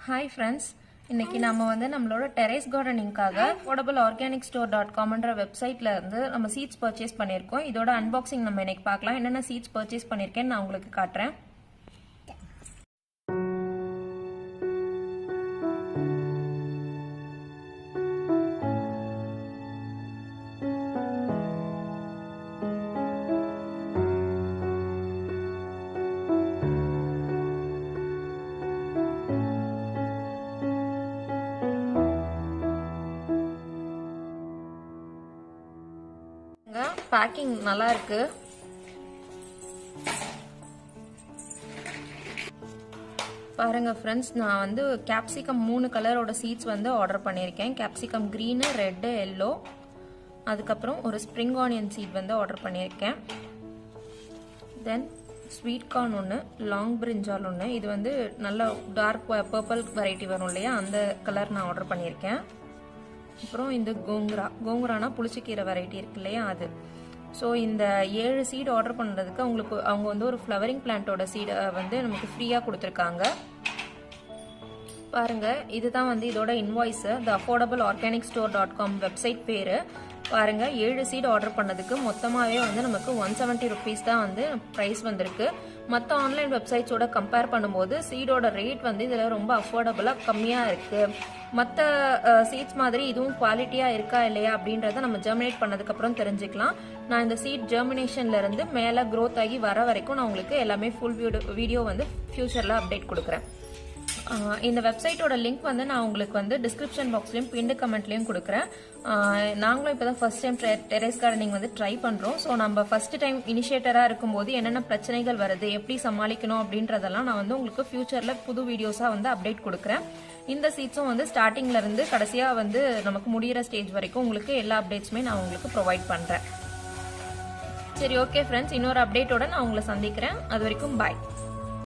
Hi friends, இன்னைக்கு நாம வந்து நம்மளோட Terrace Gardeningகாக affordablorganicstore.com என்ற வெப்சைட்ல இருந்து நம்ம சீட்ஸ் பர்ச்சேஸ் பண்ணிருக்கோம். இதோட அன்பாக்சிங் நம்ம இன்னைக்கு பார்க்கலாம். என்னென்ன சீட்ஸ் பர்ச்சேஸ் பண்ணிருக்கேன்னு நான் உங்களுக்கு காட்டுறேன். பேக்கிங் நல்லா இருக்கு. பாருங்க ஃப்ரெண்ட்ஸ், நான் வந்து கேப்சிகம் 3 கலரோட சீட்ஸ் வந்து ஆர்டர் பண்ணியிருக்கேன். கேப்சிகம் கிரீனு, ரெட்டு, எல்லோ, அதுக்கப்புறம் ஒரு ஸ்ப்ரிங் ஆனியன் சீட் வந்து ஆர்டர் பண்ணியிருக்கேன். தென் ஸ்வீட் கார்ன் ஒன்று, லாங் பிரிஞ்சால் ஒன்று, இது வந்து நல்ல டார்க் பர்பிள் வெரைட்டி வரும் இல்லையா, அந்த கலர் நான் ஆர்டர் பண்ணியிருக்கேன். அப்புறம் இந்த கோங்குரானா புளிச்சக்கீரை வெரைட்டி இருக்கு இல்லையா, அது. ஸோ இந்த 7 சீட் ஆர்டர் பண்ணுறதுக்கு அவங்க வந்து ஒரு ஃப்ளவரிங் பிளான்ட்டோட சீடை வந்து நமக்கு ஃப்ரீயாக கொடுத்துருக்காங்க. பாருங்க, இதுதான் வந்து இதோட இன்வாய்ஸ். theaffordablorganicstore.com வெப்சைட் பேரு. பாருங்க, 7 சீட் ஆர்டர் பண்ணதுக்கு மொத்தமாகவே வந்து நமக்கு 170 ருபீஸ் தான் வந்து ப்ரைஸ் வந்திருக்கு. மற்ற ஆன்லைன் வெப்சைட்ஸோட கம்பேர் பண்ணும்போது சீடோட ரேட் வந்து இதில் ரொம்ப அஃபோர்டபுளாக கம்மியாக இருக்குது. மற்ற சீட்ஸ் மாதிரி இதுவும் குவாலிட்டியாக இருக்கா இல்லையா அப்படின்றத நம்ம ஜெர்மினேட் பண்ணதுக்கப்புறம் தெரிஞ்சுக்கலாம். நான் இந்த சீட் ஜெர்மினேஷன்லேருந்து மேலே க்ரோத் ஆகி வர வரைக்கும் நான் உங்களுக்கு எல்லாமே ஃபுல் வீடியோ வந்து ஃபியூச்சரில் அப்டேட் கொடுக்குறேன். இந்த வெப்சைட்டோட லிங்க் வந்து நான் உங்களுக்கு வந்து டிஸ்கிரிப்ஷன் பாக்ஸ்லையும் பின்டு கமெண்ட்லையும் கொடுக்குறேன். நாங்களும் இப்போ தான் ஃபர்ஸ்ட் டைம் டெரேஸ் கார்டனிங் வந்து ட்ரை பண்ணுறோம். ஸோ நம்ம ஃபர்ஸ்ட் டைம் இனிஷியேட்டராக இருக்கும்போது என்னென்ன பிரச்சனைகள் வருது, எப்படி சமாளிக்கணும் அப்படின்றதெல்லாம் நான் வந்து உங்களுக்கு ஃபியூச்சரில் புது வீடியோஸாக வந்து அப்டேட் கொடுக்குறேன். இந்த சீட்ஸும் வந்து ஸ்டார்டிங்லேருந்து கடைசியாக வந்து நமக்கு முடிகிற ஸ்டேஜ் வரைக்கும் உங்களுக்கு எல்லா அப்டேட்ஸுமே நான் உங்களுக்கு ப்ரொவைட் பண்ணுறேன். சரி, ஓகே ஃப்ரெண்ட்ஸ், இன்னொரு அப்டேட்டோட நான் உங்களை சந்திக்கிறேன். அது வரைக்கும் பாய்.